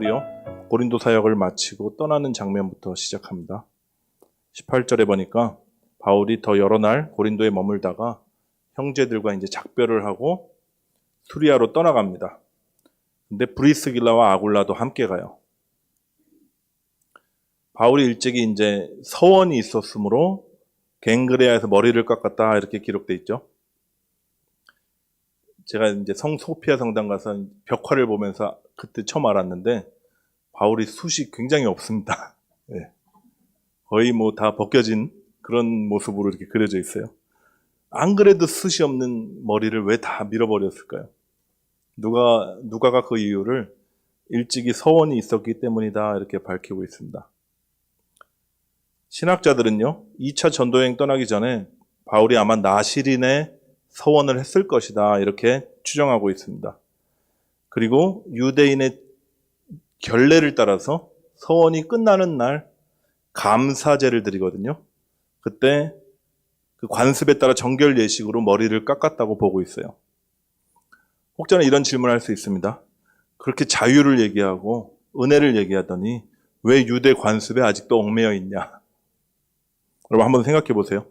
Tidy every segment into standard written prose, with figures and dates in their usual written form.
바울이요 고린도 사역을 마치고 떠나는 장면부터 시작합니다. 18절에 보니까 바울이 더 여러 날 고린도에 머물다가 형제들과 이제 작별을 하고 수리아로 떠나갑니다. 근데 브리스길라와 아굴라도 함께 가요. 바울이 일찍이 이제 서원이 있었으므로 갱그레아에서 머리를 깎았다 이렇게 기록돼 있죠. 제가 이제 성 소피아 성당 가서 벽화를 보면서 그때 처음 알았는데 바울이 숱이 굉장히 없습니다. 네. 거의 뭐 다 벗겨진 그런 모습으로 이렇게 그려져 있어요. 안 그래도 숱이 없는 머리를 왜 다 밀어버렸을까요? 누가가 그 이유를 일찍이 서원이 있었기 때문이다 이렇게 밝히고 있습니다. 신학자들은요 2차 전도여행 떠나기 전에 바울이 아마 나시린에 서원을 했을 것이다 이렇게 추정하고 있습니다. 그리고 유대인의 결례를 따라서 서원이 끝나는 날 감사제를 드리거든요. 그때 그 관습에 따라 정결 예식으로 머리를 깎았다고 보고 있어요. 혹자는 이런 질문을 할 수 있습니다. 그렇게 자유를 얘기하고 은혜를 얘기하더니 왜 유대 관습에 아직도 얽매여 있냐? 여러분 한번 생각해 보세요.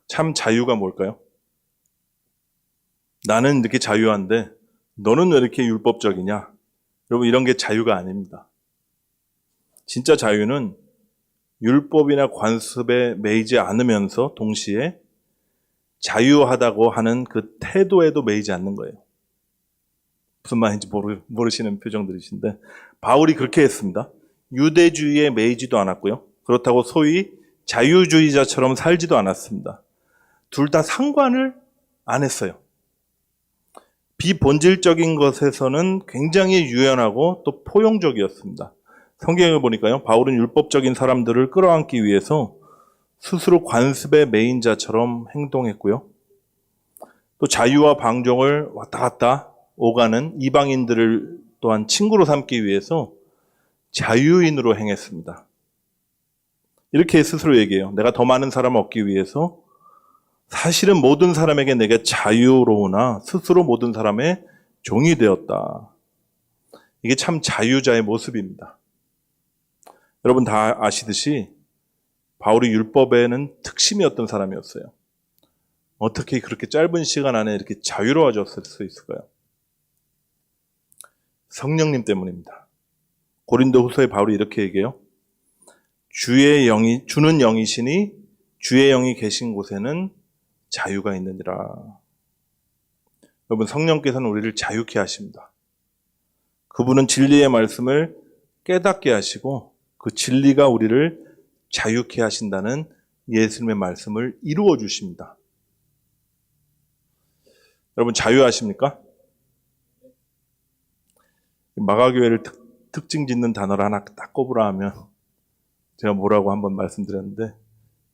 참 자유가 뭘까요? 나는 이렇게 자유한데 너는 왜 이렇게 율법적이냐? 여러분 이런 게 자유가 아닙니다. 진짜 자유는 율법이나 관습에 매이지 않으면서 동시에 자유하다고 하는 그 태도에도 매이지 않는 거예요. 무슨 말인지 모르시는 표정들이신데 바울이 그렇게 했습니다. 유대주의에 매이지도 않았고요. 그렇다고 소위 자유주의자처럼 살지도 않았습니다. 둘 다 상관을 안 했어요. 비본질적인 것에서는 굉장히 유연하고 또 포용적이었습니다. 성경을 보니까요, 바울은 율법적인 사람들을 끌어안기 위해서 스스로 관습의 매인 자처럼 행동했고요. 또 자유와 방종을 왔다 갔다 오가는 이방인들을 또한 친구로 삼기 위해서 자유인으로 행했습니다. 이렇게 스스로 얘기해요. 내가 더 많은 사람을 얻기 위해서 사실은 모든 사람에게 내게 자유로우나 스스로 모든 사람의 종이 되었다. 이게 참 자유자의 모습입니다. 여러분 다 아시듯이 바울이 율법에는 특심이 어떤 사람이었어요. 어떻게 그렇게 짧은 시간 안에 이렇게 자유로워졌을 수 있을까요? 성령님 때문입니다. 고린도후서에 바울이 이렇게 얘기해요. 주는 영이시니 주의 영이 계신 곳에는 자유가 있느니라. 여러분 성령께서는 우리를 자유케 하십니다. 그분은 진리의 말씀을 깨닫게 하시고 그 진리가 우리를 자유케 하신다는 예수님의 말씀을 이루어 주십니다. 여러분 자유하십니까? 마가교회를 특징 짓는 단어를 하나 딱 꼽으라 하면 제가 뭐라고 한번 말씀드렸는데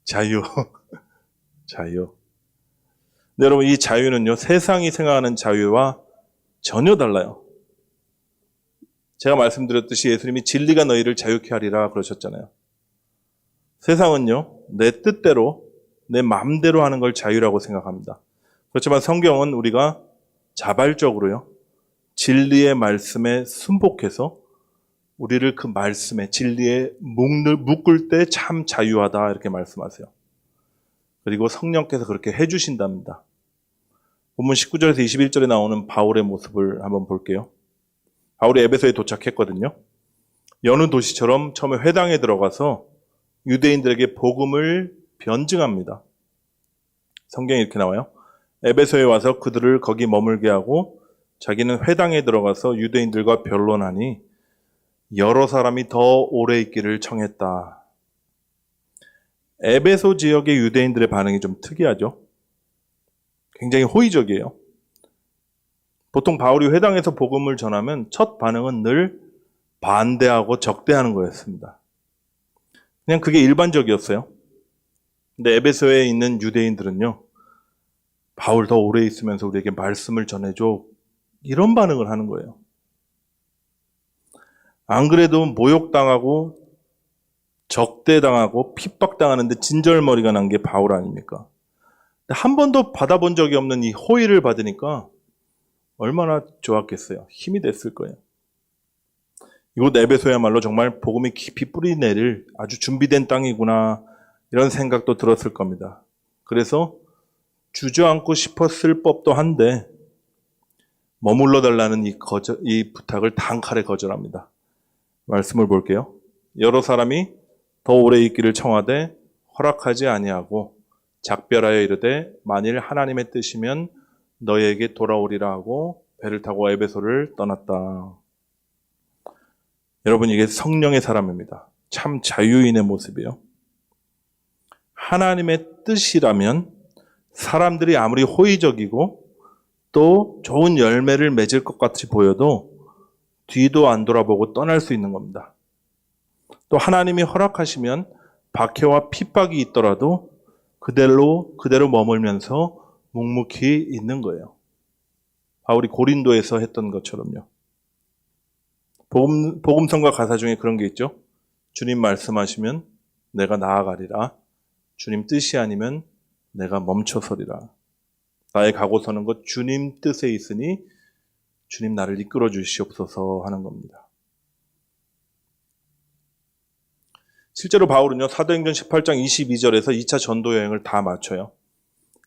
자유. 자유. 근데 여러분 이 자유는요 세상이 생각하는 자유와 전혀 달라요. 제가 말씀드렸듯이 예수님이 진리가 너희를 자유케 하리라 그러셨잖아요. 세상은요 내 뜻대로 내 마음대로 하는 걸 자유라고 생각합니다. 그렇지만 성경은 우리가 자발적으로요 진리의 말씀에 순복해서 우리를 그 말씀에 진리에 묶을 때 참 자유하다 이렇게 말씀하세요. 그리고 성령께서 그렇게 해주신답니다. 본문 19절에서 21절에 나오는 바울의 모습을 한번 볼게요. 바울이 에베소에 도착했거든요. 여느 도시처럼 처음에 회당에 들어가서 유대인들에게 복음을 변증합니다. 성경에 이렇게 나와요. 에베소에 와서 그들을 거기 머물게 하고 자기는 회당에 들어가서 유대인들과 변론하니 여러 사람이 더 오래 있기를 청했다. 에베소 지역의 유대인들의 반응이 좀 특이하죠. 굉장히 호의적이에요. 보통 바울이 회당에서 복음을 전하면 첫 반응은 늘 반대하고 적대하는 거였습니다. 그냥 그게 일반적이었어요. 근데 에베소에 있는 유대인들은요. 바울 더 오래 있으면서 우리에게 말씀을 전해줘. 이런 반응을 하는 거예요. 안 그래도 모욕당하고 적대당하고 핍박당하는데 진절머리가 난 게 바울 아닙니까? 한 번도 받아본 적이 없는 이 호의를 받으니까 얼마나 좋았겠어요. 힘이 됐을 거예요. 이곳 에베소야말로 정말 복음이 깊이 뿌리 내릴 아주 준비된 땅이구나 이런 생각도 들었을 겁니다. 그래서 주저앉고 싶었을 법도 한데 머물러 달라는 이 부탁을 단칼에 거절합니다. 말씀을 볼게요. 여러 사람이 더 오래 있기를 청하되 허락하지 아니하고 작별하여 이르되 만일 하나님의 뜻이면 너희에게 돌아오리라 하고 배를 타고 에베소를 떠났다. 여러분, 이게 성령의 사람입니다. 참 자유인의 모습이에요. 하나님의 뜻이라면 사람들이 아무리 호의적이고 또 좋은 열매를 맺을 것 같이 보여도 뒤도 안 돌아보고 떠날 수 있는 겁니다. 또 하나님이 허락하시면 박해와 핍박이 있더라도 그대로 머물면서 묵묵히 있는 거예요. 바울이 고린도에서 했던 것처럼요. 복음성과 가사 중에 그런 게 있죠. 주님 말씀하시면 내가 나아가리라. 주님 뜻이 아니면 내가 멈춰서리라. 나의 가고 서는 것 주님 뜻에 있으니 주님 나를 이끌어 주시옵소서 하는 겁니다. 실제로 바울은요, 사도행전 18장 22절에서 2차 전도 여행을 다 마쳐요.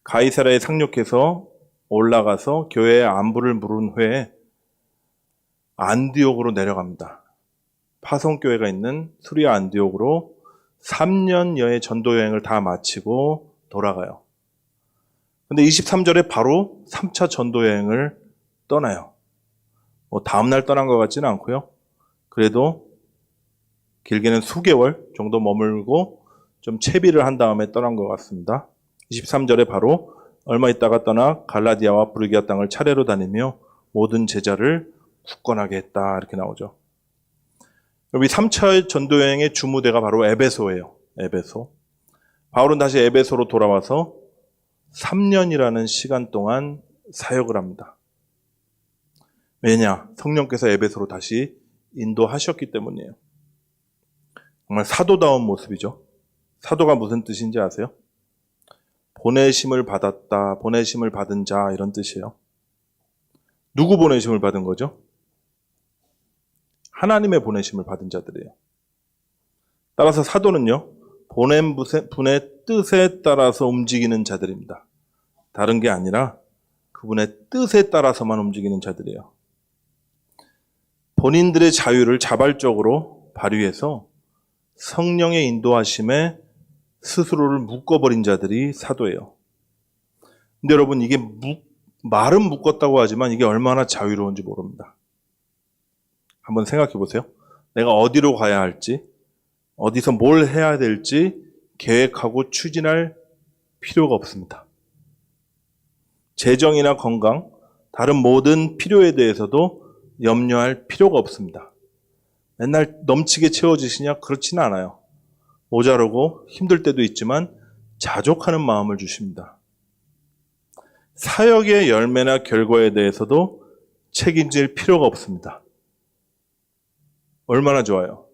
가이사랴에 상륙해서 올라가서 교회의 안부를 물은 후에 안디옥으로 내려갑니다. 파송교회가 있는 수리아 안디옥으로 3년여의 전도 여행을 다 마치고 돌아가요. 근데 23절에 바로 3차 전도 여행을 떠나요. 다음날 떠난 것 같지는 않고요. 그래도 길게는 수개월 정도 머물고 좀 채비를 한 다음에 떠난 것 같습니다. 23절에 바로 얼마 있다가 떠나 갈라디아와 브르기아 땅을 차례로 다니며 모든 제자를 굳건하게 했다 이렇게 나오죠. 여기 3차 전도여행의 주무대가 바로 에베소예요. 에베소. 바울은 다시 에베소로 돌아와서 3년이라는 시간 동안 사역을 합니다. 왜냐? 성령께서 에베소로 다시 인도하셨기 때문이에요. 정말 사도다운 모습이죠. 사도가 무슨 뜻인지 아세요? 보내심을 받았다, 보내심을 받은 자 이런 뜻이에요. 누구 보내심을 받은 거죠? 하나님의 보내심을 받은 자들이에요. 따라서 사도는요, 보낸 분의 뜻에 따라서 움직이는 자들입니다. 다른 게 아니라 그분의 뜻에 따라서만 움직이는 자들이에요. 본인들의 자유를 자발적으로 발휘해서 성령의 인도하심에 스스로를 묶어버린 자들이 사도예요. 근데 여러분, 이게 말은 묶었다고 하지만 이게 얼마나 자유로운지 모릅니다. 한번 생각해 보세요. 내가 어디로 가야 할지, 어디서 뭘 해야 될지 계획하고 추진할 필요가 없습니다. 재정이나 건강, 다른 모든 필요에 대해서도 염려할 필요가 없습니다. 맨날 넘치게 채워주시냐? 그렇지는 않아요. 모자르고 힘들 때도 있지만 자족하는 마음을 주십니다. 사역의 열매나 결과에 대해서도 책임질 필요가 없습니다. 얼마나 좋아요.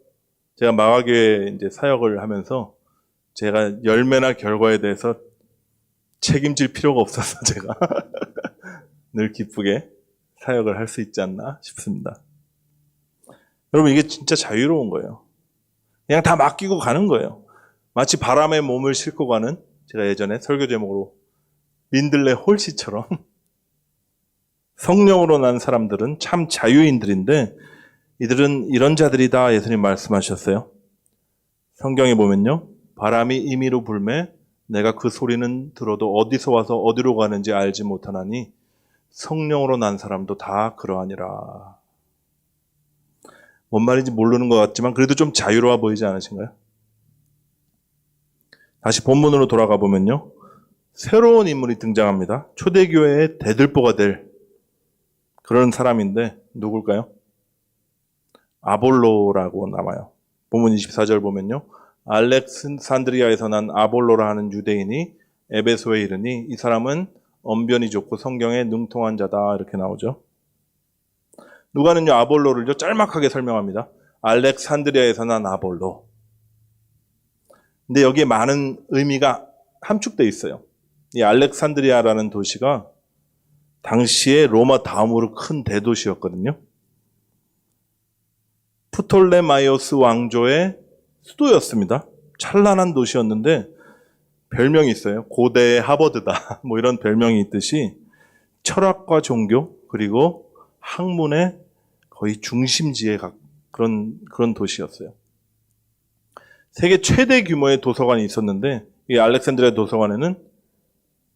제가 마가교회 이제 사역을 하면서 제가 열매나 결과에 대해서 책임질 필요가 없어서 제가 늘 기쁘게 사역을 할 수 있지 않나 싶습니다. 여러분, 이게 진짜 자유로운 거예요. 그냥 다 맡기고 가는 거예요. 마치 바람에 몸을 싣고 가는, 제가 예전에 설교 제목으로 민들레 홀씨처럼 성령으로 난 사람들은 참 자유인들인데 이들은 이런 자들이다 예수님 말씀하셨어요. 성경에 보면요, 바람이 임의로 불매 내가 그 소리는 들어도 어디서 와서 어디로 가는지 알지 못하나니 성령으로 난 사람도 다 그러하니라. 뭔 말인지 모르는 것 같지만 그래도 좀 자유로워 보이지 않으신가요? 다시 본문으로 돌아가 보면요, 새로운 인물이 등장합니다. 초대교회의 대들보가 될 그런 사람인데 누굴까요? 아볼로라고 나와요. 본문 24절 보면요, 알렉산드리아에서 난 아볼로라 하는 유대인이 에베소에 이르니 이 사람은 언변이 좋고 성경에 능통한 자다 이렇게 나오죠. 누가는요, 아볼로를요 짤막하게 설명합니다. 알렉산드리아에서 난 아볼로. 근데 여기에 많은 의미가 함축되어 있어요. 이 알렉산드리아라는 도시가 당시에 로마 다음으로 큰 대도시였거든요. 프톨레마이오스 왕조의 수도였습니다. 찬란한 도시였는데 별명이 있어요. 고대의 하버드다. 뭐 이런 별명이 있듯이 철학과 종교 그리고 학문의 거의 중심지에 그런 도시였어요. 세계 최대 규모의 도서관이 있었는데 이 알렉산드리아 도서관에는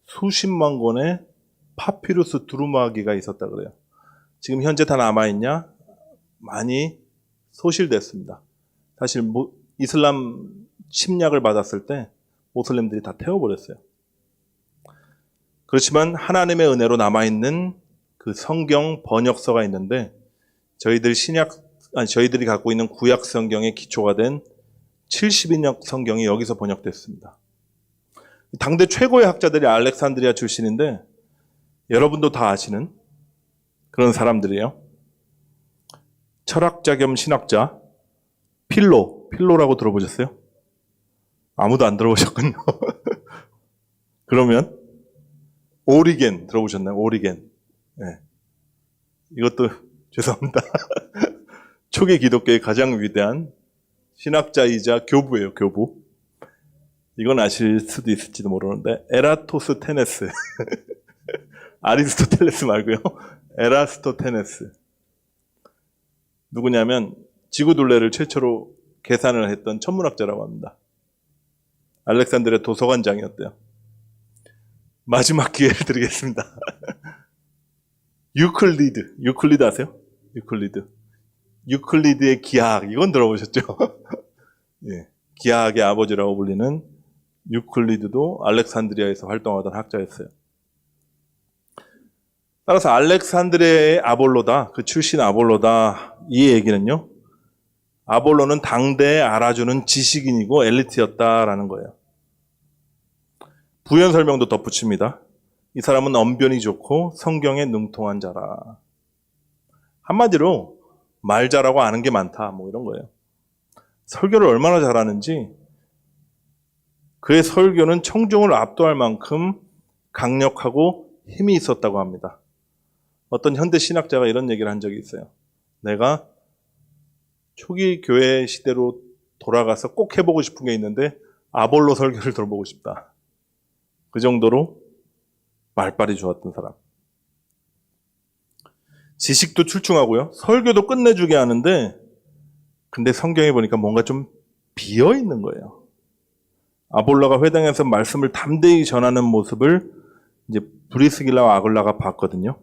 수십만 권의 파피루스 두루마기가 있었다 그래요. 지금 현재 다 남아있냐? 많이 소실됐습니다. 사실 이슬람 침략을 받았을 때 모슬림들이 다 태워버렸어요. 그렇지만 하나님의 은혜로 남아있는 그 성경 번역서가 있는데 저희들이 갖고 있는 구약 성경의 기초가 된 70인역 성경이 여기서 번역됐습니다. 당대 최고의 학자들이 알렉산드리아 출신인데 여러분도 다 아시는 그런 사람들이에요. 철학자 겸 신학자 필로라고 들어보셨어요? 아무도 안 들어보셨군요. 그러면 오리겐 들어보셨나요? 오리겐. 네. 이것도 죄송합니다. 초기 기독교의 가장 위대한 신학자이자 교부예요. 교부. 이건 아실 수도 있을지도 모르는데 에라토스테네스. 아리스토텔레스 말고요. 에라스토테네스. 누구냐면 지구둘레를 최초로 계산을 했던 천문학자라고 합니다. 알렉산드리아 도서관장이었대요. 마지막 기회를 드리겠습니다. 유클리드 아세요? 유클리드의 기하학, 이건 들어보셨죠? 예, 기하학의 아버지라고 불리는 유클리드도 알렉산드리아에서 활동하던 학자였어요. 따라서 알렉산드리아의 아볼로다, 그 출신 아볼로다, 이 얘기는요, 아볼로는 당대에 알아주는 지식인이고 엘리트였다라는 거예요. 부연 설명도 덧붙입니다. 이 사람은 언변이 좋고 성경에 능통한 자라. 한마디로 말 잘하고 아는 게 많다, 뭐 이런 거예요. 설교를 얼마나 잘하는지 그의 설교는 청중을 압도할 만큼 강력하고 힘이 있었다고 합니다. 어떤 현대 신학자가 이런 얘기를 한 적이 있어요. 내가 초기 교회 시대로 돌아가서 꼭 해보고 싶은 게 있는데 아볼로 설교를 들어보고 싶다. 그 정도로 말빨이 좋았던 사람. 지식도 출중하고요. 설교도 끝내주게 하는데 근데 성경에 보니까 뭔가 좀 비어있는 거예요. 아볼로가 회당에서 말씀을 담대히 전하는 모습을 이제 브리스길라와 아굴라가 봤거든요.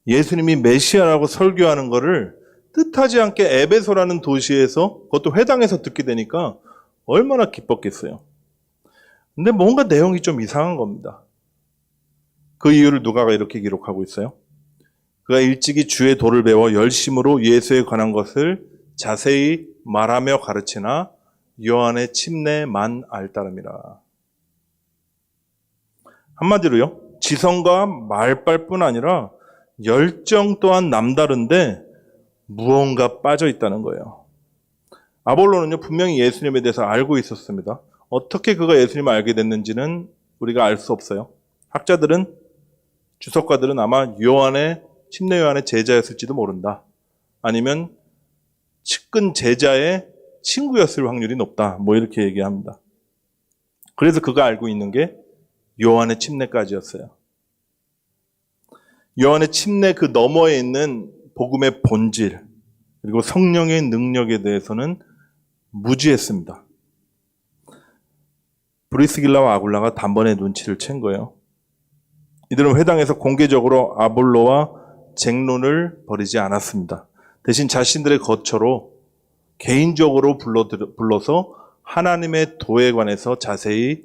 예수님이 메시아라고 설교하는 거를 뜻하지 않게 에베소라는 도시에서 그것도 회당에서 듣게 되니까 얼마나 기뻤겠어요. 근데 뭔가 내용이 좀 이상한 겁니다. 그 이유를 누가가 이렇게 기록하고 있어요. 그가 일찍이 주의 도를 배워 열심으로 예수에 관한 것을 자세히 말하며 가르치나 요한의 침례만 알 따름이라. 한마디로요, 지성과 말빨뿐 아니라 열정 또한 남다른데 무언가 빠져 있다는 거예요. 아볼로는요, 분명히 예수님에 대해서 알고 있었습니다. 어떻게 그가 예수님을 알게 됐는지는 우리가 알 수 없어요. 학자들은, 주석가들은 아마 침례 요한의 제자였을지도 모른다. 아니면 측근 제자의 친구였을 확률이 높다. 뭐 이렇게 얘기합니다. 그래서 그가 알고 있는 게 요한의 침례까지였어요. 요한의 침례 그 너머에 있는 복음의 본질, 그리고 성령의 능력에 대해서는 무지했습니다. 브리스길라와 아굴라가 단번에 눈치를 챈 거예요. 이들은 회당에서 공개적으로 아볼로와 쟁론을 벌이지 않았습니다. 대신 자신들의 거처로 개인적으로 불러서 하나님의 도에 관해서 자세히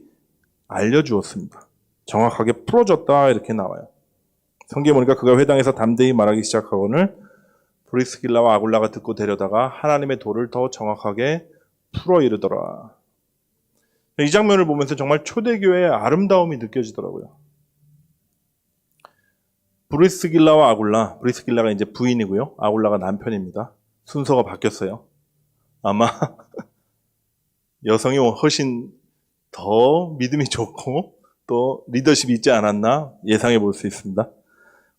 알려주었습니다. 정확하게 풀어줬다 이렇게 나와요. 성경에 보니까 그가 회당에서 담대히 말하기 시작하거늘 브리스길라와 아굴라가 듣고 데려다가 하나님의 도를 더 정확하게 풀어 이르더라. 이 장면을 보면서 정말 초대교회의 아름다움이 느껴지더라고요. 브리스길라와 아굴라, 브리스길라가 이제 부인이고요. 아굴라가 남편입니다. 순서가 바뀌었어요. 아마 여성이 훨씬 더 믿음이 좋고 또 리더십이 있지 않았나 예상해 볼 수 있습니다.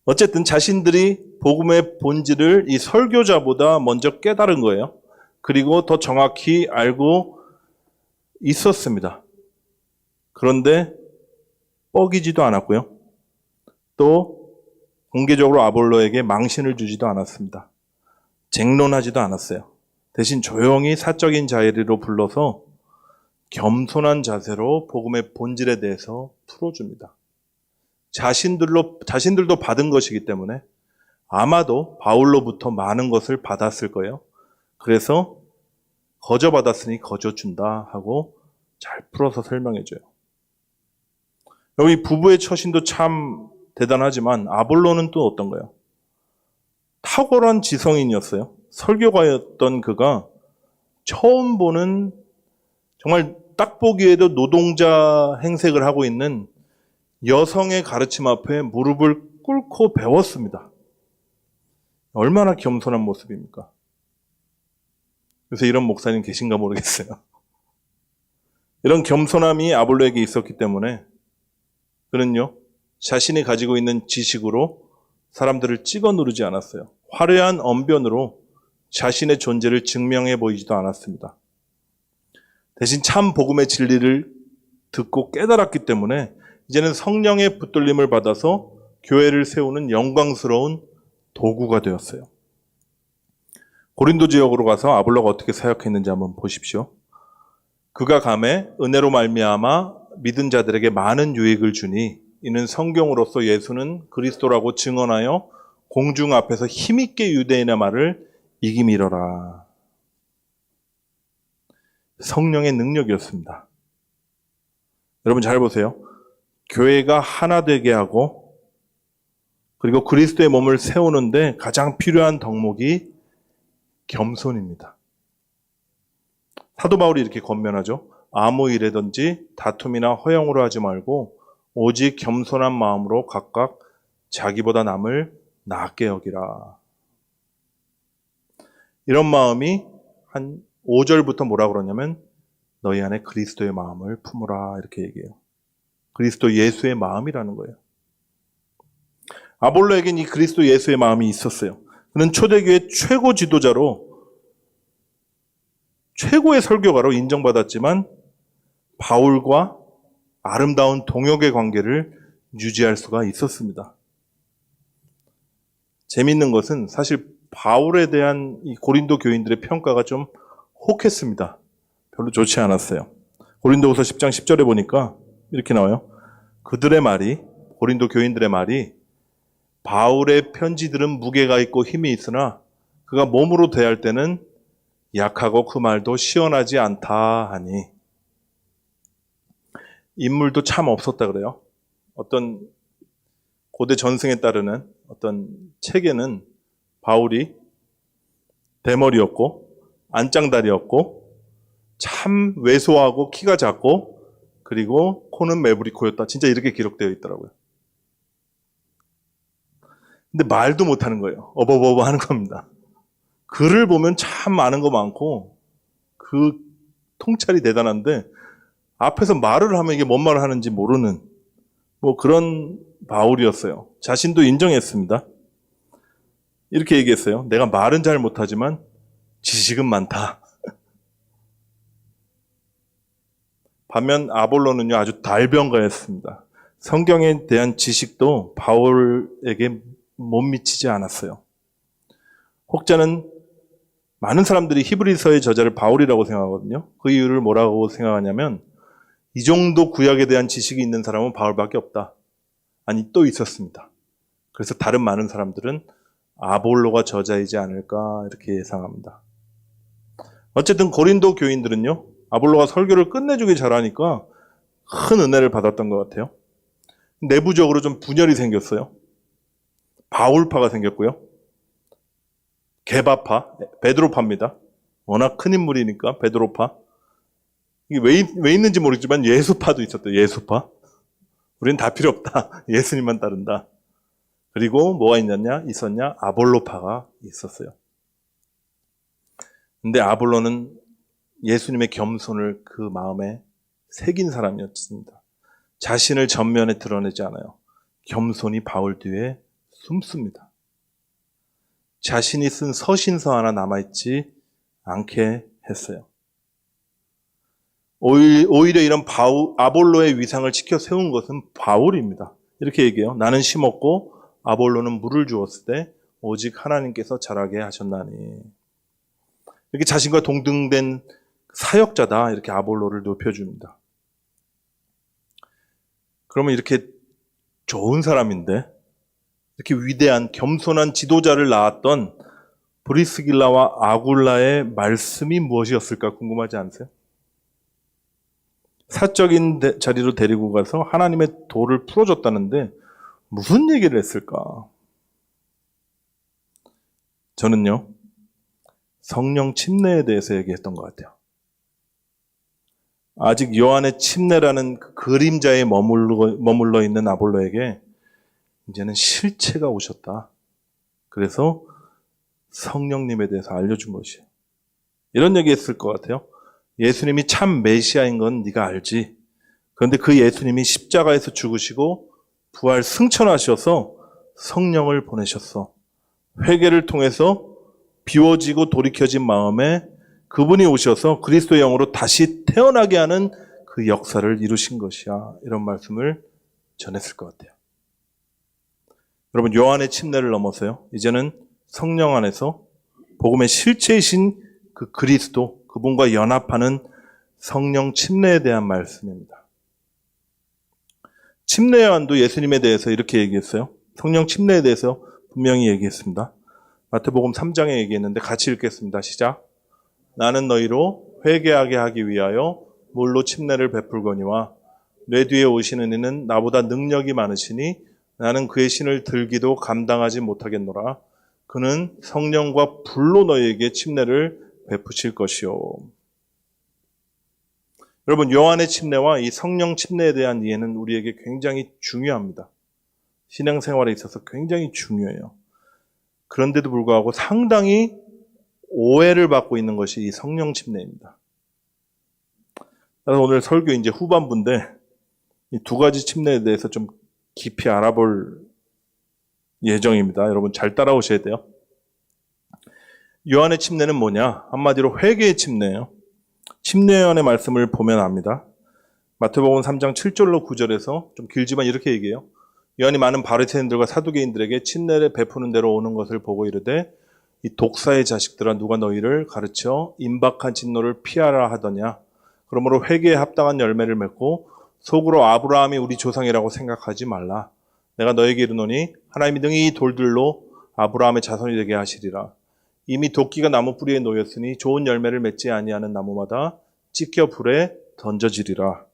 어쨌든 자신들이 복음의 본질을 이 설교자보다 먼저 깨달은 거예요. 그리고 더 정확히 알고 있었습니다. 그런데 뻐기지도 않았고요. 또 공개적으로 아볼로에게 망신을 주지도 않았습니다. 쟁론하지도 않았어요. 대신 조용히 사적인 자리로 불러서 겸손한 자세로 복음의 본질에 대해서 풀어줍니다. 자신들도 받은 것이기 때문에 아마도 바울로부터 많은 것을 받았을 거예요. 그래서 거저 받았으니 거저 준다 하고 잘 풀어서 설명해줘요. 여기 부부의 처신도 참 대단하지만 아볼로는 또 어떤가요? 탁월한 지성인이었어요. 설교가였던 그가 처음 보는 정말 딱 보기에도 노동자 행색을 하고 있는 여성의 가르침 앞에 무릎을 꿇고 배웠습니다. 얼마나 겸손한 모습입니까? 그래서 이런 목사님 계신가 모르겠어요. 이런 겸손함이 아볼로에게 있었기 때문에 그는요, 자신이 가지고 있는 지식으로 사람들을 찍어 누르지 않았어요. 화려한 언변으로 자신의 존재를 증명해 보이지도 않았습니다. 대신 참 복음의 진리를 듣고 깨달았기 때문에 이제는 성령의 붙들림을 받아서 교회를 세우는 영광스러운 도구가 되었어요. 고린도 지역으로 가서 아볼로가 어떻게 사역했는지 한번 보십시오. 그가 감에 은혜로 말미암아 믿은 자들에게 많은 유익을 주니 이는 성경으로서 예수는 그리스도라고 증언하여 공중 앞에서 힘있게 유대인의 말을 이기미러라. 성령의 능력이었습니다. 여러분 잘 보세요. 교회가 하나 되게 하고 그리고 그리스도의 몸을 세우는데 가장 필요한 덕목이 겸손입니다. 사도 바울이 이렇게 권면하죠. 아무 일에든지 다툼이나 허영으로 하지 말고 오직 겸손한 마음으로 각각 자기보다 남을 낫게 여기라. 이런 마음이 한 5절부터 뭐라 그러냐면 너희 안에 그리스도의 마음을 품으라 이렇게 얘기해요. 그리스도 예수의 마음이라는 거예요. 아볼로에겐 이 그리스도 예수의 마음이 있었어요. 그는 초대교회 최고 지도자로 최고의 설교가로 인정받았지만 바울과 아름다운 동역의 관계를 유지할 수가 있었습니다. 재밌는 것은 사실 바울에 대한 이 고린도 교인들의 평가가 좀 혹했습니다. 별로 좋지 않았어요. 고린도후서 10장 10절에 보니까 이렇게 나와요. 그들의 말이, 고린도 교인들의 말이 바울의 편지들은 무게가 있고 힘이 있으나 그가 몸으로 대할 때는 약하고 그 말도 시원하지 않다 하니 인물도 참 없었다 그래요. 어떤 고대 전승에 따르는 어떤 책에는 바울이 대머리였고 안짱다리였고 참 왜소하고 키가 작고 그리고 코는 매부리 코였다. 진짜 이렇게 기록되어 있더라고요. 근데 말도 못하는 거예요. 어버버버 하는 겁니다. 글을 보면 참 아는 거 많고 그 통찰이 대단한데 앞에서 말을 하면 이게 뭔 말을 하는지 모르는 뭐 그런 바울이었어요. 자신도 인정했습니다. 이렇게 얘기했어요. 내가 말은 잘 못하지만 지식은 많다. 반면 아볼로는요 아주 달변가였습니다. 성경에 대한 지식도 바울에게 못 미치지 않았어요. 혹자는 많은 사람들이 히브리서의 저자를 바울이라고 생각하거든요. 그 이유를 뭐라고 생각하냐면 이 정도 구약에 대한 지식이 있는 사람은 바울밖에 없다. 아니 또 있었습니다. 그래서 다른 많은 사람들은 아볼로가 저자이지 않을까 이렇게 예상합니다. 어쨌든 고린도 교인들은요. 아볼로가 설교를 끝내주기 잘하니까 큰 은혜를 받았던 것 같아요. 내부적으로 좀 분열이 생겼어요. 바울파가 생겼고요. 게바파, 베드로파입니다. 워낙 큰 인물이니까 베드로파. 이게 왜 있는지 모르겠지만 예수파도 있었대요. 예수파. 우리는 다 필요 없다. 예수님만 따른다. 그리고 뭐가 있었냐? 아볼로파가 있었어요. 근데 아볼로는 예수님의 겸손을 그 마음에 새긴 사람이었습니다. 자신을 전면에 드러내지 않아요. 겸손히 바울 뒤에 숨습니다. 자신이 쓴 서신서 하나 남아있지 않게 했어요. 오히려 이런 아볼로의 위상을 지켜 세운 것은 바울입니다. 이렇게 얘기해요. 나는 심었고 아볼로는 물을 주었을 때 오직 하나님께서 자라게 하셨나니. 이렇게 자신과 동등된 사역자다, 이렇게 아볼로를 높여줍니다. 그러면 이렇게 좋은 사람인데, 이렇게 위대한 겸손한 지도자를 낳았던 브리스길라와 아굴라의 말씀이 무엇이었을까 궁금하지 않으세요? 사적인 자리로 데리고 가서 하나님의 도를 풀어줬다는데 무슨 얘기를 했을까? 저는요, 성령 침례에 대해서 얘기했던 것 같아요. 아직 요한의 침례라는 그 그림자에 머물러 있는 아볼로에게 이제는 실체가 오셨다. 그래서 성령님에 대해서 알려준 것이에요. 이런 얘기 했을 것 같아요. 예수님이 참 메시아인 건 네가 알지. 그런데 그 예수님이 십자가에서 죽으시고 부활 승천하셔서 성령을 보내셨어. 회개를 통해서 비워지고 돌이켜진 마음에 그분이 오셔서 그리스도의 영으로 다시 태어나게 하는 그 역사를 이루신 것이야. 이런 말씀을 전했을 것 같아요. 여러분, 요한의 침례를 넘어서요, 이제는 성령 안에서 복음의 실체이신 그 그리스도, 그분과 연합하는 성령 침례에 대한 말씀입니다. 침례 요한도 예수님에 대해서 이렇게 얘기했어요. 성령 침례에 대해서 분명히 얘기했습니다. 마태복음 3장에 얘기했는데 같이 읽겠습니다. 시작. 나는 너희로 회개하게 하기 위하여 물로 침례를 베풀거니와 내 뒤에 오시는 이는 나보다 능력이 많으시니 나는 그의 신을 들기도 감당하지 못하겠노라. 그는 성령과 불로 너희에게 침례를 베푸실 것이요. 여러분, 요한의 침례와 이 성령 침례에 대한 이해는 우리에게 굉장히 중요합니다. 신앙생활에 있어서 굉장히 중요해요. 그런데도 불구하고 상당히 오해를 받고 있는 것이 이 성령 침례입니다. 그래서 오늘 설교 이제 후반부인데 이 두 가지 침례에 대해서 좀 깊이 알아볼 예정입니다. 여러분 잘 따라오셔야 돼요. 요한의 침례는 뭐냐? 한마디로 회개의 침례예요. 침례 요한의 말씀을 보면 압니다. 마태복음 3장 7절로 9절에서 좀 길지만 이렇게 얘기해요. 요한이 많은 바리새인들과 사두개인들에게 침례를 베푸는 대로 오는 것을 보고 이르되 이 독사의 자식들아, 누가 너희를 가르쳐 임박한 진노를 피하라 하더냐? 그러므로 회개에 합당한 열매를 맺고 속으로 아브라함이 우리 조상이라고 생각하지 말라. 내가 너에게 이르노니 하나님이 능히 이 돌들로 아브라함의 자손이 되게 하시리라. 이미 도끼가 나무 뿌리에 놓였으니 좋은 열매를 맺지 아니하는 나무마다 찢겨 불에 던져지리라.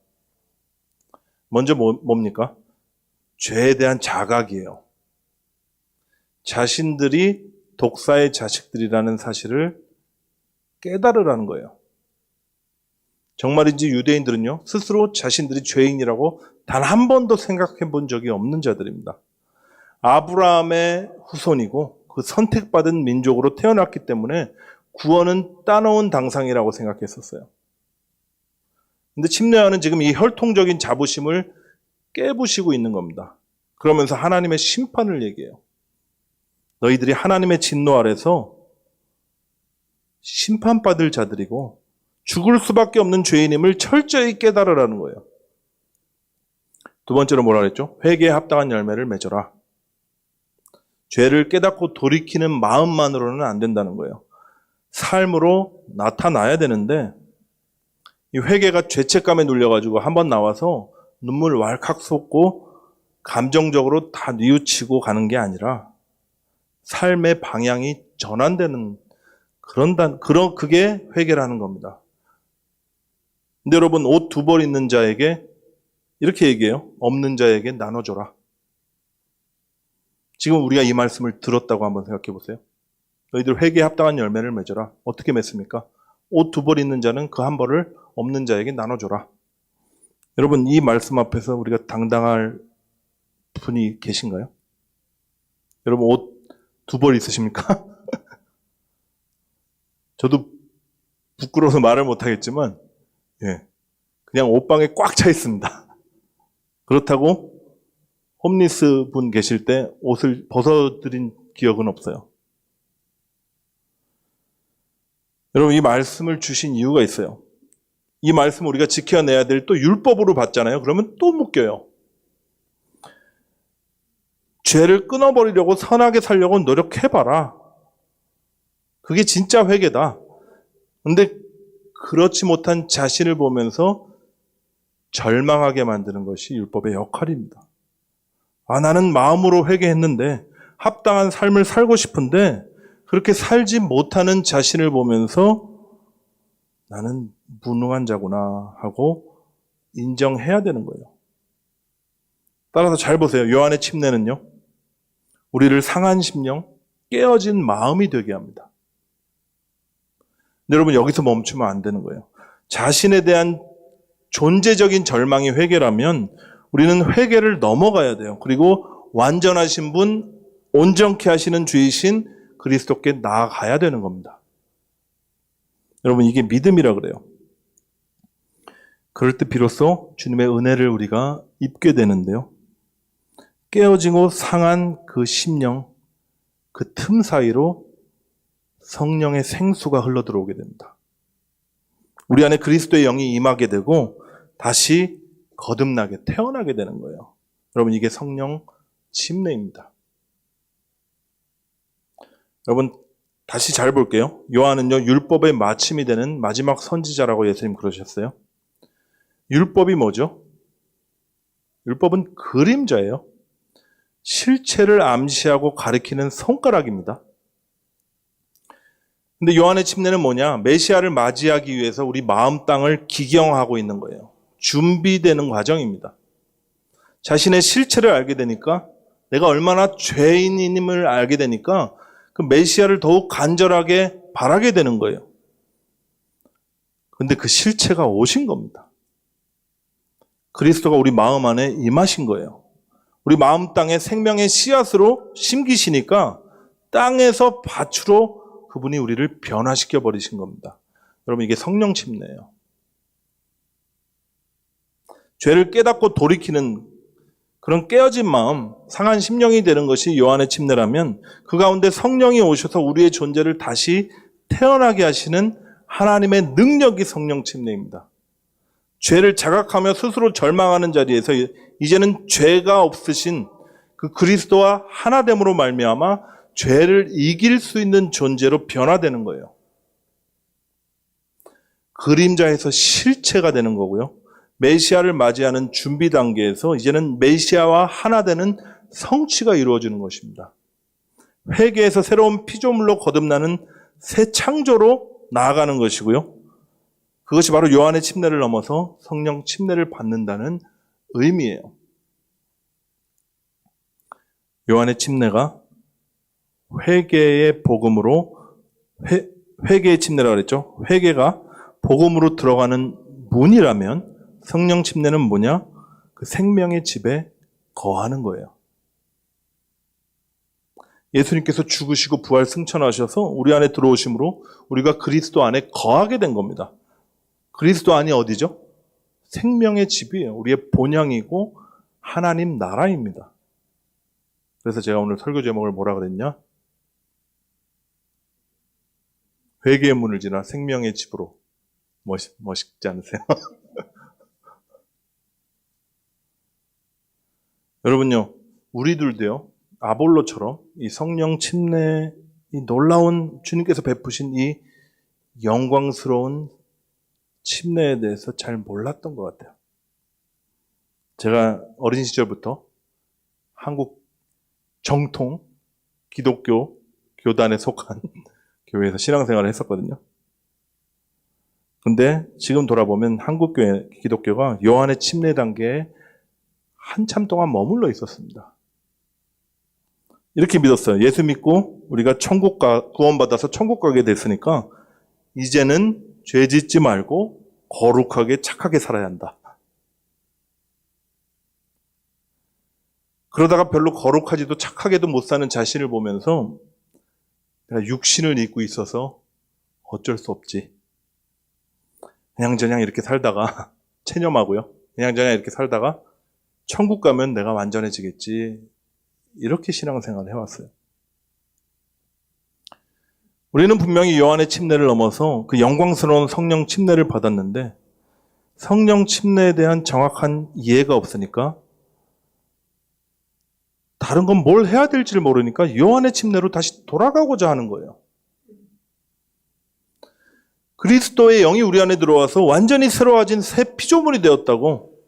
먼저 뭡니까? 죄에 대한 자각이에요. 자신들이 독사의 자식들이라는 사실을 깨달으라는 거예요. 정말인지 유대인들은요, 스스로 자신들이 죄인이라고 단 한 번도 생각해 본 적이 없는 자들입니다. 아브라함의 후손이고 그 선택받은 민족으로 태어났기 때문에 구원은 따놓은 당상이라고 생각했었어요. 근데 침례 요한은 지금 이 혈통적인 자부심을 깨부시고 있는 겁니다. 그러면서 하나님의 심판을 얘기해요. 너희들이 하나님의 진노 아래서 심판받을 자들이고 죽을 수밖에 없는 죄인임을 철저히 깨달으라는 거예요. 두 번째로 뭐라 그랬죠? 회개에 합당한 열매를 맺어라. 죄를 깨닫고 돌이키는 마음만으로는 안 된다는 거예요. 삶으로 나타나야 되는데 이 회개가 죄책감에 눌려가지고 한번 나와서 눈물 왈칵 쏟고 감정적으로 다 뉘우치고 가는 게 아니라 삶의 방향이 전환되는 그게 회개라는 겁니다. 근데 여러분, 옷 두 벌 있는 자에게 이렇게 얘기해요. 없는 자에게 나눠줘라. 지금 우리가 이 말씀을 들었다고 한번 생각해 보세요. 너희들 회개에 합당한 열매를 맺어라. 어떻게 맺습니까? 옷 두 벌 있는 자는 그 한 벌을 없는 자에게 나눠줘라. 여러분, 이 말씀 앞에서 우리가 당당할 분이 계신가요? 여러분, 옷 두 벌 있으십니까? 저도 부끄러워서 말을 못하겠지만 그냥 옷방에 꽉 차 있습니다. 그렇다고 홈리스 분 계실 때 옷을 벗어드린 기억은 없어요. 여러분, 이 말씀을 주신 이유가 있어요. 이 말씀을 우리가 지켜내야 될 또 율법으로 받잖아요. 그러면 또 묶여요. 죄를 끊어버리려고 선하게 살려고 노력해봐라. 그게 진짜 회개다. 근데 그렇지 못한 자신을 보면서 절망하게 만드는 것이 율법의 역할입니다. 나는 마음으로 회개했는데 합당한 삶을 살고 싶은데 그렇게 살지 못하는 자신을 보면서 나는 무능한 자구나 하고 인정해야 되는 거예요. 따라서 잘 보세요. 요한의 침례는요, 우리를 상한 심령, 깨어진 마음이 되게 합니다. 근데 여러분, 여기서 멈추면 안 되는 거예요. 자신에 대한 존재적인 절망이 회개라면 우리는 회개를 넘어가야 돼요. 그리고 완전하신 분, 온전케 하시는 주이신 그리스도께 나아가야 되는 겁니다. 여러분, 이게 믿음이라 그래요. 그럴 때 비로소 주님의 은혜를 우리가 입게 되는데요. 깨어지고 상한 그 심령, 그 틈 사이로 성령의 생수가 흘러들어오게 됩니다. 우리 안에 그리스도의 영이 임하게 되고 다시 거듭나게, 태어나게 되는 거예요. 여러분, 이게 성령 침례입니다. 여러분, 다시 잘 볼게요. 요한은요, 율법의 마침이 되는 마지막 선지자라고 예수님 그러셨어요. 율법이 뭐죠? 율법은 그림자예요. 실체를 암시하고 가리키는 손가락입니다. 근데 요한의 침례는 뭐냐? 메시아를 맞이하기 위해서 우리 마음 땅을 기경하고 있는 거예요. 준비되는 과정입니다. 자신의 실체를 알게 되니까, 내가 얼마나 죄인임을 알게 되니까 그 메시아를 더욱 간절하게 바라게 되는 거예요. 근데 그 실체가 오신 겁니다. 그리스도가 우리 마음 안에 임하신 거예요. 우리 마음 땅에 생명의 씨앗으로 심기시니까 땅에서 밭으로 그분이 우리를 변화시켜 버리신 겁니다. 여러분, 이게 성령 침례예요. 죄를 깨닫고 돌이키는 그런 깨어진 마음, 상한 심령이 되는 것이 요한의 침례라면 그 가운데 성령이 오셔서 우리의 존재를 다시 태어나게 하시는 하나님의 능력이 성령 침례입니다. 죄를 자각하며 스스로 절망하는 자리에서 이제는 죄가 없으신 그 그리스도와 하나됨으로 말미암아 죄를 이길 수 있는 존재로 변화되는 거예요. 그림자에서 실체가 되는 거고요. 메시아를 맞이하는 준비 단계에서 이제는 메시아와 하나 되는 성취가 이루어지는 것입니다. 회개에서 새로운 피조물로 거듭나는 새 창조로 나아가는 것이고요. 그것이 바로 요한의 침례를 넘어서 성령 침례를 받는다는 의미예요. 요한의 침례가 회개의 복음으로, 회개의 침례라고 그랬죠. 회개가 복음으로 들어가는 문이라면 성령 침례는 뭐냐? 그 생명의 집에 거하는 거예요. 예수님께서 죽으시고 부활 승천하셔서 우리 안에 들어오심으로 우리가 그리스도 안에 거하게 된 겁니다. 그리스도 안이 어디죠? 생명의 집이에요. 우리의 본향이고 하나님 나라입니다. 그래서 제가 오늘 설교 제목을 뭐라 그랬냐? 회개의 문을 지나 생명의 집으로. 멋있지 않으세요? 여러분요, 우리들도요, 아볼로처럼 이 성령 침례, 이 놀라운 주님께서 베푸신 이 영광스러운 침례에 대해서 잘 몰랐던 것 같아요. 제가 어린 시절부터 한국 정통 기독교 교단에 속한 교회에서 신앙생활을 했었거든요. 근데 지금 돌아보면 한국 교회 기독교가 요한의 침례 단계에 한참 동안 머물러 있었습니다. 이렇게 믿었어요. 예수 믿고 우리가 구원받아서 천국 가게 됐으니까 이제는 죄 짓지 말고 거룩하게 착하게 살아야 한다. 그러다가 별로 거룩하지도 착하게도 못 사는 자신을 보면서 내가 육신을 입고 있어서 어쩔 수 없지. 그냥저냥 이렇게 살다가 체념하고요. 그냥저냥 이렇게 살다가 천국 가면 내가 완전해지겠지. 이렇게 신앙생활을 해왔어요. 우리는 분명히 요한의 침례를 넘어서 그 영광스러운 성령 침례를 받았는데 성령 침례에 대한 정확한 이해가 없으니까 다른 건 뭘 해야 될지를 모르니까 요한의 침례로 다시 돌아가고자 하는 거예요. 그리스도의 영이 우리 안에 들어와서 완전히 새로워진 새 피조물이 되었다고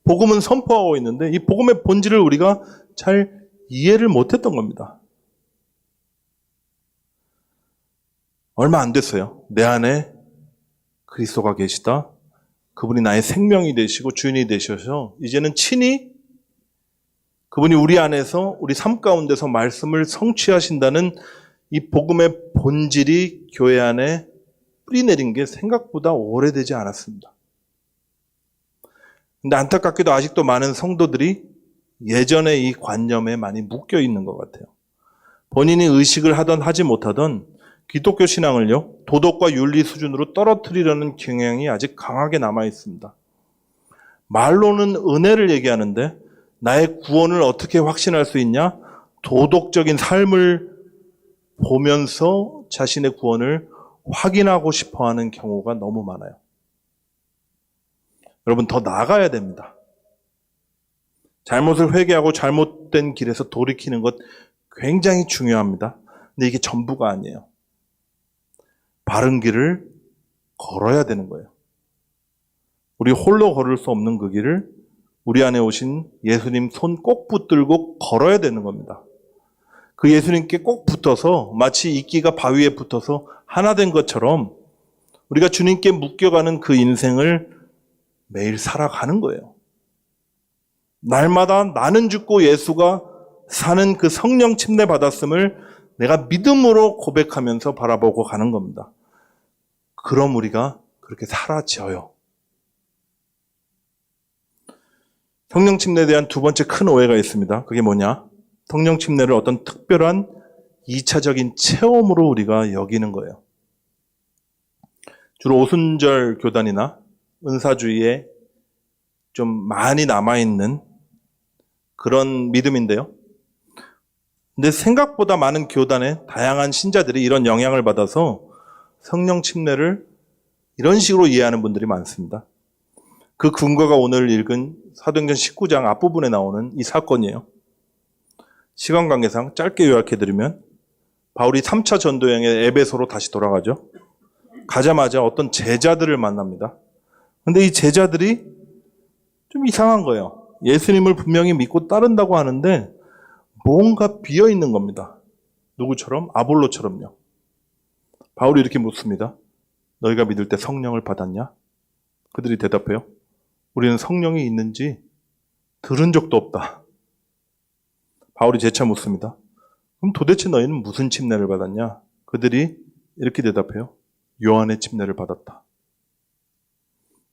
복음은 선포하고 있는데 이 복음의 본질을 우리가 잘 이해를 못했던 겁니다. 얼마 안 됐어요. 내 안에 그리스도가 계시다. 그분이 나의 생명이 되시고 주인이 되셔서 이제는 친히 그분이 우리 안에서 우리 삶 가운데서 말씀을 성취하신다는 이 복음의 본질이 교회 안에 뿌리내린 게 생각보다 오래되지 않았습니다. 근데 안타깝게도 아직도 많은 성도들이 예전의 이 관념에 많이 묶여 있는 것 같아요. 본인이 의식을 하던 하지 못하던 기독교 신앙을요, 도덕과 윤리 수준으로 떨어뜨리려는 경향이 아직 강하게 남아 있습니다. 말로는 은혜를 얘기하는데 나의 구원을 어떻게 확신할 수 있냐? 도덕적인 삶을 보면서 자신의 구원을 확인하고 싶어하는 경우가 너무 많아요. 여러분, 더 나아가야 됩니다. 잘못을 회개하고 잘못된 길에서 돌이키는 것 굉장히 중요합니다. 근데 이게 전부가 아니에요. 바른 길을 걸어야 되는 거예요. 우리 홀로 걸을 수 없는 그 길을 우리 안에 오신 예수님 손 꼭 붙들고 걸어야 되는 겁니다. 그 예수님께 꼭 붙어서 마치 이끼가 바위에 붙어서 하나 된 것처럼 우리가 주님께 묶여가는 그 인생을 매일 살아가는 거예요. 날마다 나는 죽고 예수가 사는 그 성령 침례 받았음을 내가 믿음으로 고백하면서 바라보고 가는 겁니다. 그럼 우리가 그렇게 살아져요. 성령 침례에 대한 두 번째 큰 오해가 있습니다. 그게 뭐냐? 성령 침례를 어떤 특별한 2차적인 체험으로 우리가 여기는 거예요. 주로 오순절 교단이나 은사주의에 좀 많이 남아있는 그런 믿음인데요. 근데 생각보다 많은 교단의 다양한 신자들이 이런 영향을 받아서 성령 침례를 이런 식으로 이해하는 분들이 많습니다. 그 근거가 오늘 읽은 사도행전 19장 앞부분에 나오는 이 사건이에요. 시간 관계상 짧게 요약해드리면 바울이 3차 전도여행에 에베소로 다시 돌아가죠. 가자마자 어떤 제자들을 만납니다. 근데 이 제자들이 좀 이상한 거예요. 예수님을 분명히 믿고 따른다고 하는데 뭔가 비어있는 겁니다. 누구처럼? 아볼로처럼요. 바울이 이렇게 묻습니다. 너희가 믿을 때 성령을 받았냐? 그들이 대답해요. 우리는 성령이 있는지 들은 적도 없다. 바울이 재차 묻습니다. 그럼 도대체 너희는 무슨 침례를 받았냐? 그들이 이렇게 대답해요. 요한의 침례를 받았다.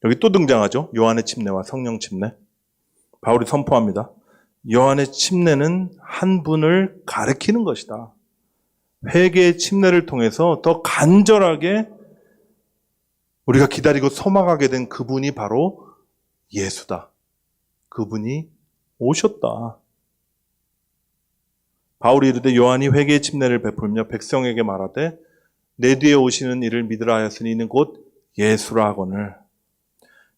여기 또 등장하죠. 요한의 침례와 성령 침례. 바울이 선포합니다. 요한의 침례는 한 분을 가리키는 것이다. 회개의 침례를 통해서 더 간절하게 우리가 기다리고 소망하게 된 그분이 바로 예수다. 그분이 오셨다. 바울이 이르되 요한이 회개의 침례를 베풀며 백성에게 말하되 내 뒤에 오시는 이를 믿으라 하였으니 이는 곧 예수라 하거늘.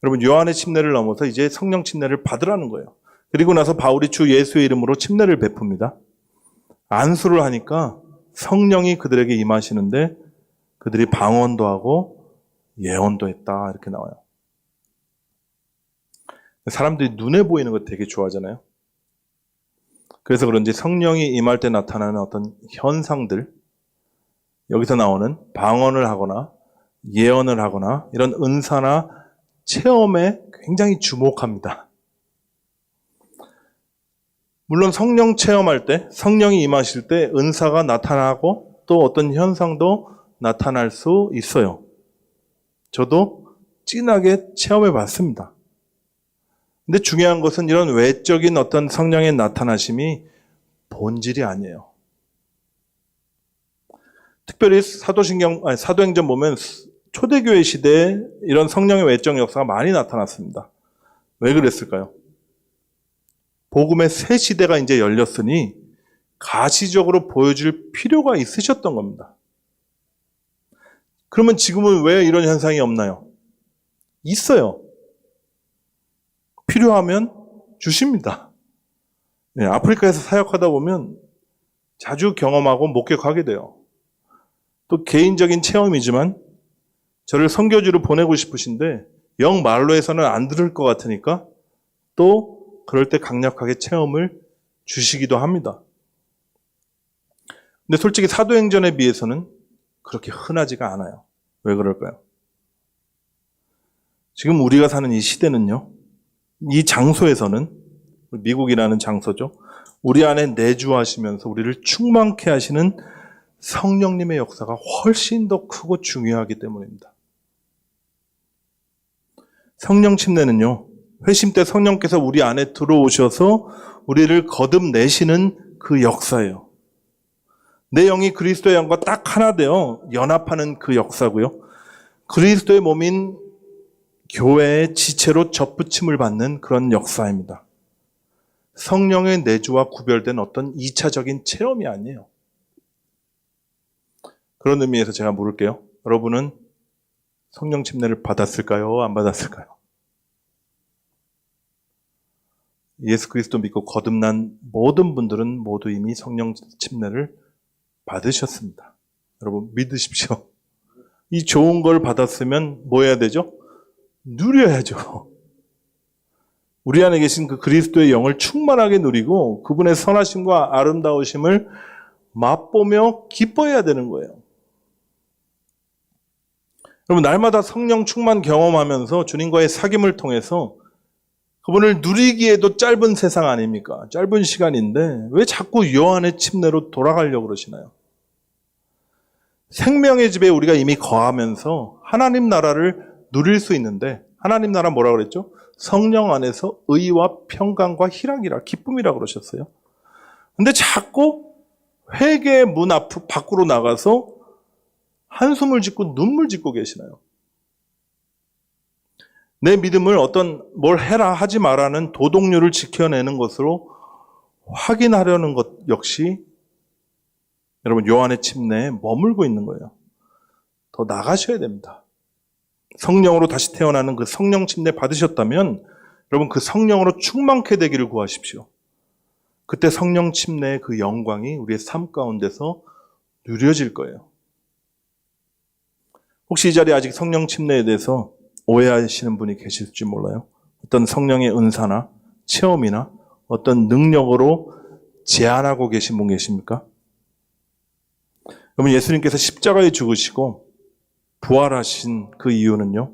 여러분, 요한의 침례를 넘어서 이제 성령 침례를 받으라는 거예요. 그리고 나서 바울이 주 예수의 이름으로 침례를 베풉니다. 안수를 하니까 성령이 그들에게 임하시는데 그들이 방언도 하고 예언도 했다. 이렇게 나와요. 사람들이 눈에 보이는 거 되게 좋아하잖아요. 그래서 그런지 성령이 임할 때 나타나는 어떤 현상들, 여기서 나오는 방언을 하거나 예언을 하거나 이런 은사나 체험에 굉장히 주목합니다. 물론 성령 체험할 때, 성령이 임하실 때 은사가 나타나고 또 어떤 현상도 나타날 수 있어요. 저도 진하게 체험해 봤습니다. 근데 중요한 것은 이런 외적인 어떤 성령의 나타나심이 본질이 아니에요. 특별히 사도행전 보면 초대교회 시대에 이런 성령의 외적 역사가 많이 나타났습니다. 왜 그랬을까요? 복음의 새 시대가 이제 열렸으니 가시적으로 보여줄 필요가 있으셨던 겁니다. 그러면 지금은 왜 이런 현상이 없나요? 있어요. 필요하면 주십니다. 네, 아프리카에서 사역하다 보면 자주 경험하고 목격하게 돼요. 또 개인적인 체험이지만 저를 선교지로 보내고 싶으신데 영 말로에서는 안 들을 것 같으니까 또 그럴 때 강력하게 체험을 주시기도 합니다. 근데 솔직히 사도행전에 비해서는 그렇게 흔하지가 않아요. 왜 그럴까요? 지금 우리가 사는 이 시대는요, 이 장소에서는, 미국이라는 장소죠, 우리 안에 내주하시면서 우리를 충만케 하시는 성령님의 역사가 훨씬 더 크고 중요하기 때문입니다. 성령 침례는요, 회심 때 성령께서 우리 안에 들어오셔서 우리를 거듭내시는 그 역사예요. 내 영이 그리스도의 영과 딱 하나 되어 연합하는 그 역사고요. 그리스도의 몸인 교회의 지체로 접붙임을 받는 그런 역사입니다. 성령의 내주와 구별된 어떤 2차적인 체험이 아니에요. 그런 의미에서 제가 물을게요. 여러분은 성령 침례를 받았을까요? 안 받았을까요? 예수 그리스도 믿고 거듭난 모든 분들은 모두 이미 성령 침례를 받으셨습니다. 여러분 믿으십시오. 이 좋은 걸 받았으면 뭐 해야 되죠? 누려야죠. 우리 안에 계신 그 그리스도의 영을 충만하게 누리고 그분의 선하심과 아름다우심을 맛보며 기뻐해야 되는 거예요. 여러분 날마다 성령 충만 경험하면서 주님과의 사귐을 통해서 그분을 누리기에도 짧은 세상 아닙니까? 짧은 시간인데 왜 자꾸 요한의 침례로 돌아가려고 그러시나요? 생명의 집에 우리가 이미 거하면서 하나님 나라를 누릴 수 있는데, 하나님 나라 뭐라고 그랬죠? 성령 안에서 의와 평강과 희락이라, 기쁨이라 그러셨어요. 근데 자꾸 회개의 문 밖으로 나가서 한숨을 짓고 눈물 짓고 계시나요? 내 믿음을 어떤 뭘 해라 하지 마라는 도덕률을 지켜내는 것으로 확인하려는 것 역시 여러분 요한의 침례에 머물고 있는 거예요. 더 나가셔야 됩니다. 성령으로 다시 태어나는 그 성령 침례 받으셨다면 여러분 그 성령으로 충만케 되기를 구하십시오. 그때 성령 침례의 그 영광이 우리의 삶 가운데서 누려질 거예요. 혹시 이 자리에 아직 성령 침례에 대해서 오해하시는 분이 계실지 몰라요. 어떤 성령의 은사나 체험이나 어떤 능력으로 제한하고 계신 분 계십니까? 여러분 예수님께서 십자가에 죽으시고 부활하신 그 이유는요,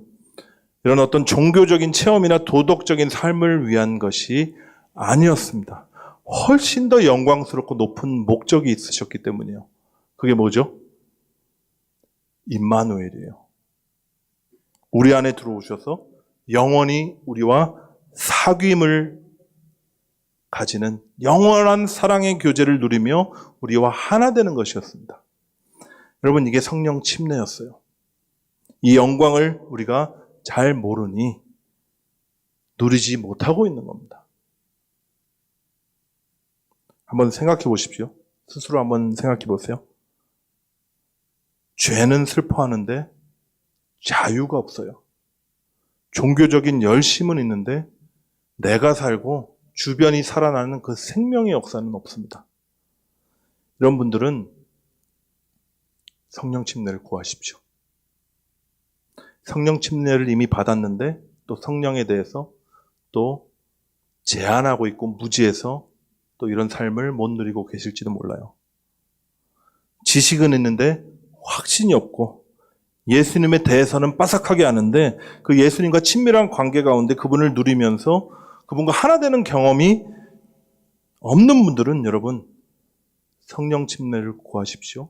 이런 어떤 종교적인 체험이나 도덕적인 삶을 위한 것이 아니었습니다. 훨씬 더 영광스럽고 높은 목적이 있으셨기 때문이에요. 그게 뭐죠? 임마누엘이에요. 우리 안에 들어오셔서 영원히 우리와 사귐을 가지는 영원한 사랑의 교제를 누리며 우리와 하나 되는 것이었습니다. 여러분 이게 성령 침례였어요. 이 영광을 우리가 잘 모르니 누리지 못하고 있는 겁니다. 한번 생각해 보십시오. 스스로 한번 생각해 보세요. 죄는 슬퍼하는데 자유가 없어요. 종교적인 열심은 있는데 내가 살고 주변이 살아나는 그 생명의 역사는 없습니다. 이런 분들은 성령 침례를 구하십시오. 성령 침례를 이미 받았는데 또 성령에 대해서 또 제한하고 있고 무지해서 또 이런 삶을 못 누리고 계실지도 몰라요. 지식은 있는데 확신이 없고 예수님에 대해서는 빠삭하게 아는데 그 예수님과 친밀한 관계 가운데 그분을 누리면서 그분과 하나 되는 경험이 없는 분들은 여러분 성령 침례를 구하십시오.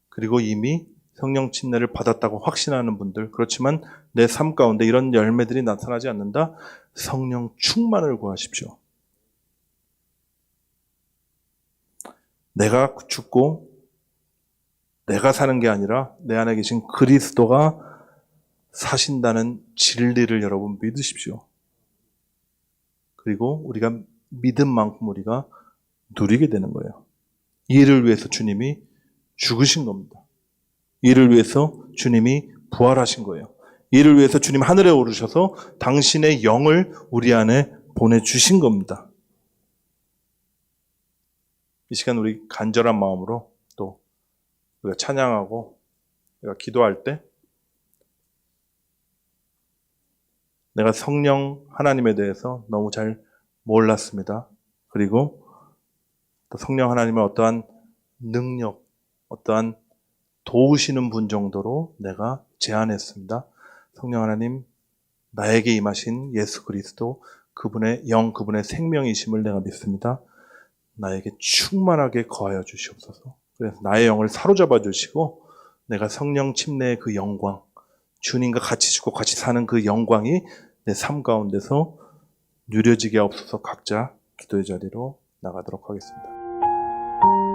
그리고 이미 성령 침례를 받았다고 확신하는 분들, 그렇지만 내 삶 가운데 이런 열매들이 나타나지 않는다. 성령 충만을 구하십시오. 내가 죽고 내가 사는 게 아니라 내 안에 계신 그리스도가 사신다는 진리를 여러분 믿으십시오. 그리고 우리가 믿음만큼 우리가 누리게 되는 거예요. 이를 위해서 주님이 죽으신 겁니다. 이를 위해서 주님이 부활하신 거예요. 이를 위해서 주님 하늘에 오르셔서 당신의 영을 우리 안에 보내주신 겁니다. 이 시간 우리 간절한 마음으로 또 우리가 찬양하고 우리가 기도할 때 내가 성령 하나님에 대해서 너무 잘 몰랐습니다. 그리고 또 성령 하나님의 어떠한 능력, 어떠한 도우시는 분 정도로 내가 제안했습니다. 성령 하나님, 나에게 임하신 예수 그리스도, 그분의 영, 그분의 생명이심을 내가 믿습니다. 나에게 충만하게 거하여 주시옵소서. 그래서 나의 영을 사로잡아 주시고 내가 성령 침례의 그 영광, 주님과 같이 죽고 같이 사는 그 영광이 내 삶 가운데서 누려지게 하옵소서. 각자 기도의 자리로 나가도록 하겠습니다.